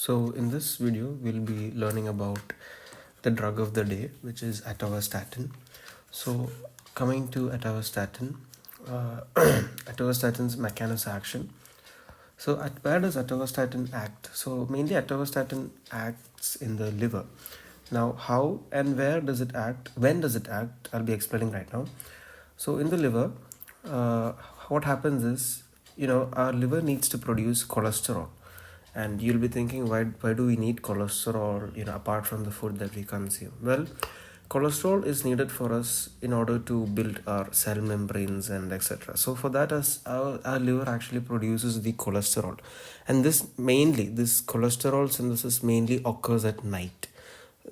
So in this video, we'll be learning about the drug of the day, which is atorvastatin. So coming to atorvastatin, atorvastatin's mechanism of action. So where does atorvastatin act? So mainly atorvastatin acts in the liver. Now how and where does it act? When does it act? I'll be explaining right now. So in the liver, uh, what happens is, our liver needs to produce cholesterol. And you'll be thinking, why do we need cholesterol, apart from the food that we consume? Well, cholesterol is needed for us in order to build our cell membranes and etc. So for that, our liver actually produces the cholesterol. And this cholesterol synthesis mainly occurs at night.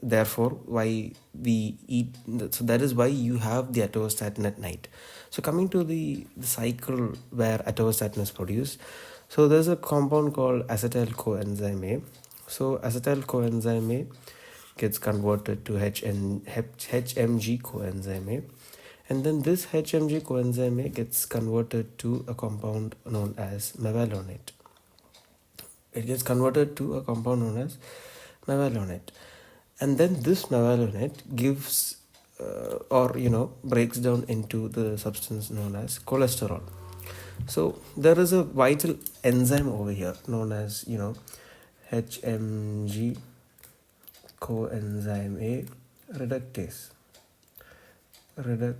Therefore, why we eat, so that is why you have the atorvastatin at night. So coming to the cycle where atorvastatin is produced, so there's a compound called acetyl coenzyme A. So acetyl coenzyme A gets converted to HMG coenzyme A, and then this HMG coenzyme A gets converted to a compound known as mevalonate. It gets converted to a compound known as mevalonate. And then this mevalonate gives breaks down into the substance known as cholesterol. So there is a vital enzyme over here known as HMG coenzyme A reductase. What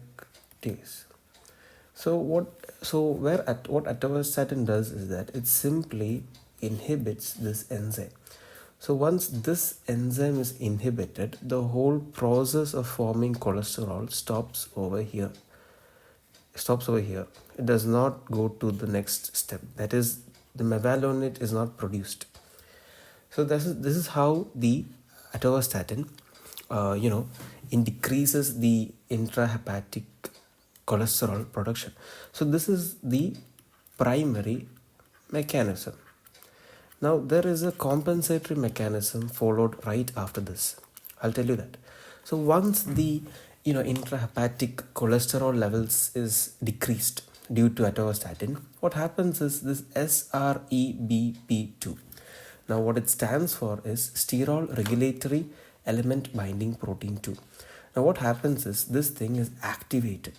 atorvastatin does is that it simply inhibits this enzyme. So once this enzyme is inhibited, the whole process of forming cholesterol stops over here. It does not go to the next step. That is, the mevalonate is not produced. So this is how the atorvastatin, it decreases the intrahepatic cholesterol production. So this is the primary mechanism. Now there is a compensatory mechanism followed right after this. I'll tell you that. So once the intrahepatic cholesterol levels is decreased due to atorvastatin, what happens is this SREBP2. Now what it stands for is sterol regulatory element binding protein 2. Now what happens is this thing is activated.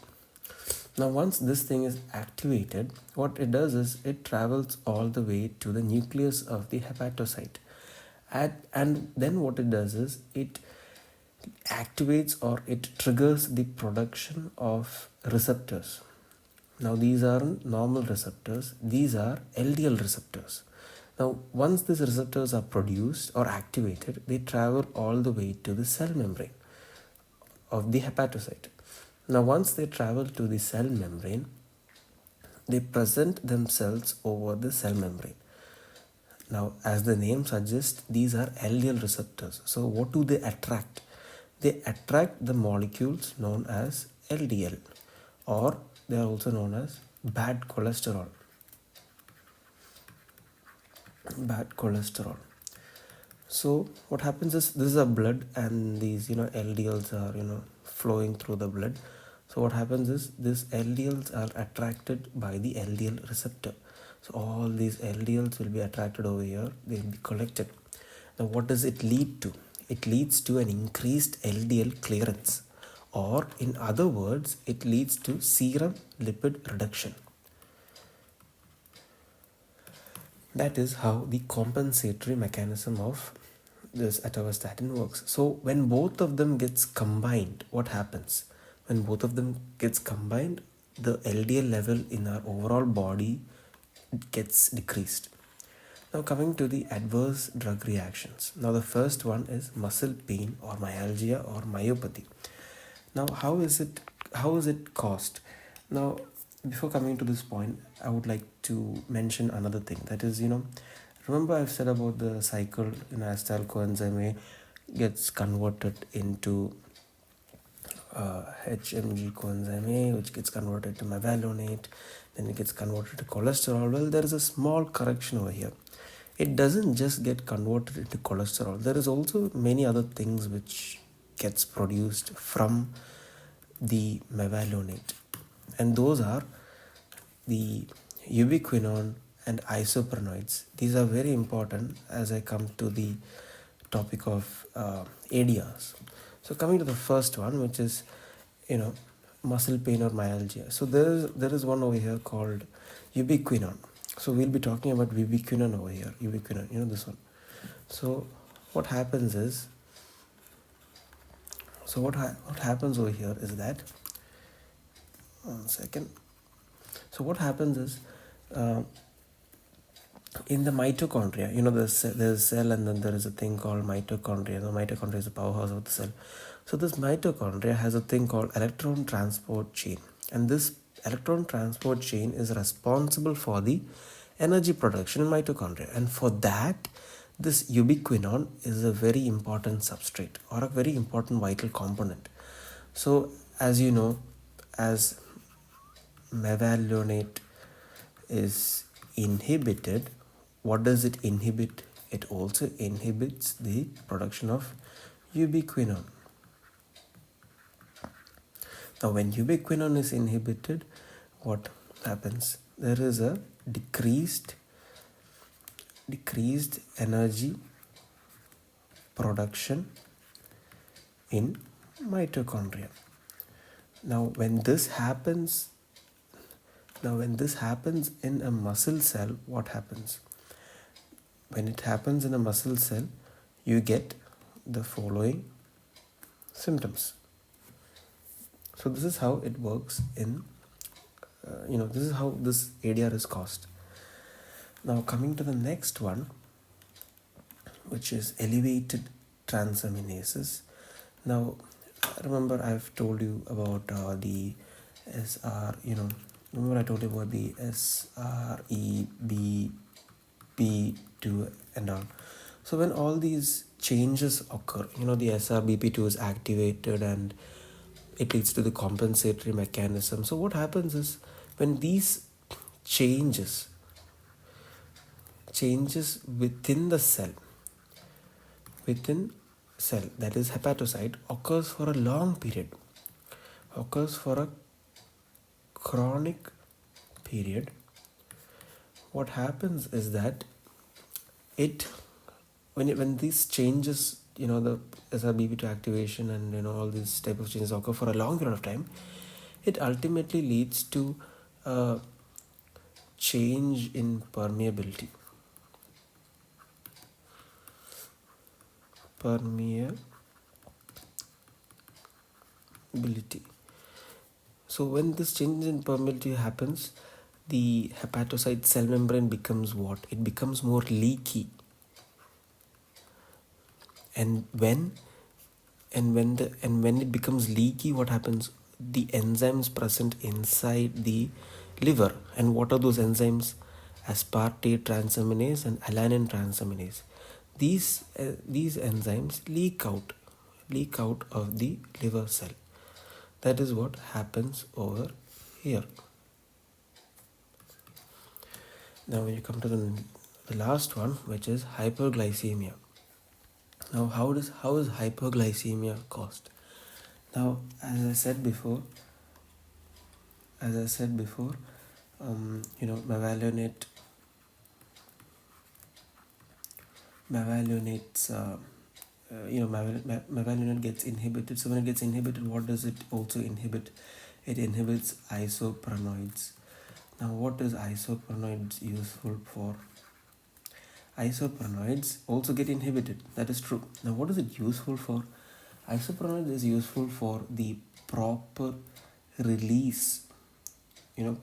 Now once this thing is activated, what it does is it travels all the way to the nucleus of the hepatocyte. And then what it does is it activates or it triggers the production of receptors. Now these aren't normal receptors, these are LDL receptors. Now once these receptors are produced or activated, they travel all the way to the cell membrane of the hepatocyte. Now once they travel to the cell membrane, they present themselves over the cell membrane. Now as the name suggests, these are LDL receptors. So what do they attract? They attract the molecules known as LDL, or they are also known as bad cholesterol. So what happens is, this is a blood and these LDLs are flowing through the blood. So what happens is these LDLs are attracted by the LDL receptor. So all these LDLs will be attracted over here, they will be collected. Now what does it lead to? It leads to an increased LDL clearance, or in other words, it leads to serum lipid reduction. That is how the compensatory mechanism of this atorvastatin works. So when both of them gets combined, what happens? When both of them gets combined, the LDL level in our overall body gets decreased. Now coming to the adverse drug reactions. Now the first one is muscle pain or myalgia or myopathy. Now how is it caused? Now before coming to this point, I would like to mention another thing. That is, remember I've said about the cycle in acetyl coenzyme A gets converted into HMG coenzyme A, which gets converted to mevalonate, then it gets converted to cholesterol. Well, there is a small correction over here. It doesn't just get converted into cholesterol. There is also many other things which gets produced from the mevalonate, and those are the ubiquinone and isoprenoids. These are very important as I come to the topic of ADRs. So coming to the first one, which is, you know, muscle pain or myalgia. So there is one over here called ubiquinone. So we'll be talking about ubiquinone over here. Ubiquinone, this one. So what happens is, what happens over here is that, one second. So what happens is, in the mitochondria, there's a cell and then there is a thing called mitochondria. The mitochondria is the powerhouse of the cell. So this mitochondria has a thing called electron transport chain, and this electron transport chain is responsible for the energy production in mitochondria, and for that this ubiquinone is a very important substrate or a very important vital component. So as you know, as mevalonate is inhibited, what does it inhibit? It also inhibits the production of ubiquinone. Now when ubiquinone is inhibited, what happens? There is a decreased energy production in mitochondria. Now when this happens in a muscle cell, what happens? When it happens in a muscle cell, you get the following symptoms. So this is how it works in, this is how this ADR is caused. Now coming to the next one, which is elevated transaminases. Now remember I've told you about the SR, remember I told you about the SREBP2 and all. So when all these changes occur, the SRBP2 is activated and it leads to the compensatory mechanism. So what happens is, when these changes within the cell, that is hepatocyte, occurs for a long period, occurs for a chronic period, what happens is that when these changes, the SRBP2 activation and all these type of changes occur for a long period of time, it ultimately leads to a change in permeability. So when this change in permeability happens, the hepatocyte cell membrane becomes what? It becomes more leaky. And when it becomes leaky, what happens? The enzymes present inside the liver. And what are those enzymes? Aspartate transaminase and alanine transaminase. These enzymes leak out of the liver cell. That is what happens over here. Now when you come to the last one, which is hyperglycemia. Now how is hyperglycemia caused? Now as I said before, mevalonate gets inhibited. So when it gets inhibited, what does it also inhibit? It inhibits isoprenoids. Now what is isoprenoids useful for? Isoprenoids also get inhibited. That is true. Now what is it useful for? Isoprenoids is useful for the proper release of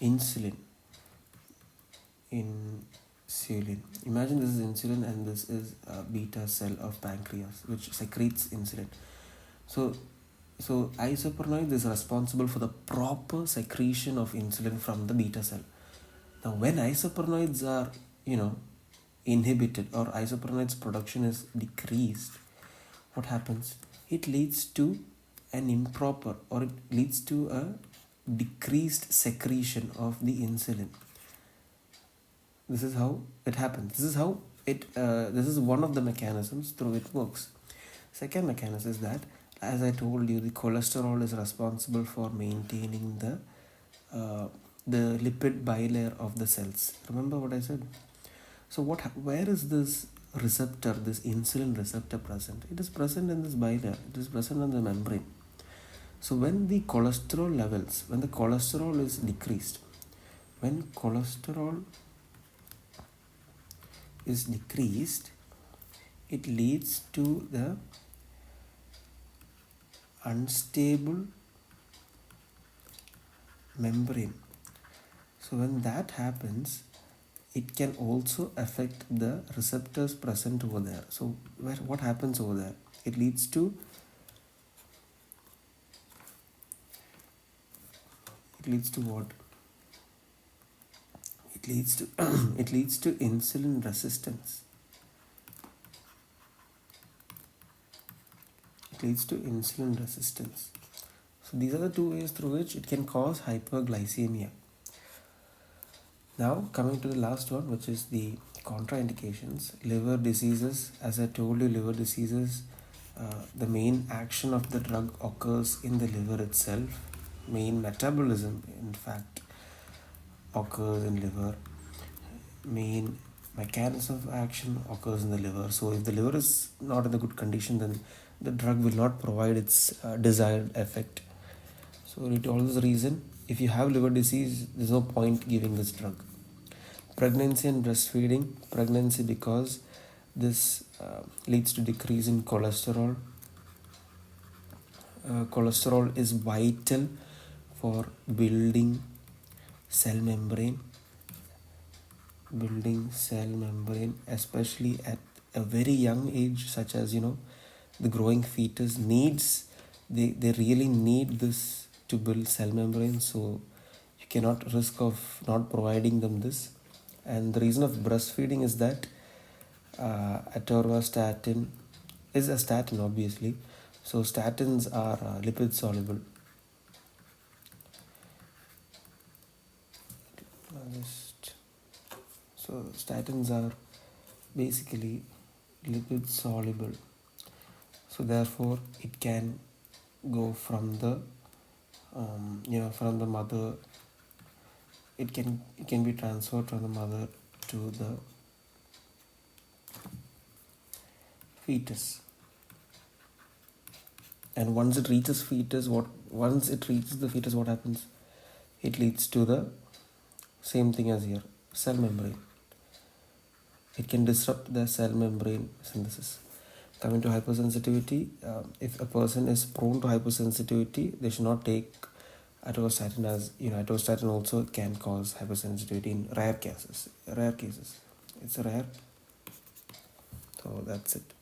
insulin. Imagine this is insulin and this is a beta cell of pancreas which secretes insulin. So isoprenoids is responsible for the proper secretion of insulin from the beta cell. Now when isoprenoids are inhibited or isoprenoids production is decreased, what happens? It leads to a decreased secretion of the insulin. This is how it happens. This is one of the mechanisms through it works. Second mechanism is that as I told you, the cholesterol is responsible for maintaining the lipid bilayer of the cells. Remember what I said? So where is this receptor, this insulin receptor present? It is present in this bilayer. It is present in the membrane. So when the cholesterol levels, when the cholesterol is decreased, when cholesterol is decreased, it leads to the unstable membrane. So when that happens, it can also affect the receptors present over there. So what happens over there? It leads to what? It leads to it leads to insulin resistance. It leads to insulin resistance. So these are the two ways through which it can cause hyperglycemia. Now coming to the last one, which is the contraindications. Liver diseases. As I told you, liver diseases, the main action of the drug occurs in the liver itself. Main metabolism, in fact, occurs in liver. Main mechanism of action occurs in the liver. So if the liver is not in a good condition, then the drug will not provide its desired effect. So due to all this reason, if you have liver disease, there's no point giving this drug. Pregnancy and breastfeeding. Pregnancy, because this leads to decrease in cholesterol. Cholesterol is vital for building cell membrane, especially at a very young age, such as the growing fetus needs, they really need this to build cell membrane. So you cannot risk of not providing them this. And the reason of breastfeeding is that atorvastatin is a statin, obviously. So statins are lipid soluble. So statins are basically lipid soluble. So therefore it can go from the from the mother. It can be transferred from the mother to the fetus. And once it reaches the fetus, what happens? It leads to the same thing as here, cell membrane. It can disrupt the cell membrane synthesis. Coming to hypersensitivity, if a person is prone to hypersensitivity, they should not take atorvastatin, as atorvastatin also can cause hypersensitivity in rare cases. It's rare. So that's it.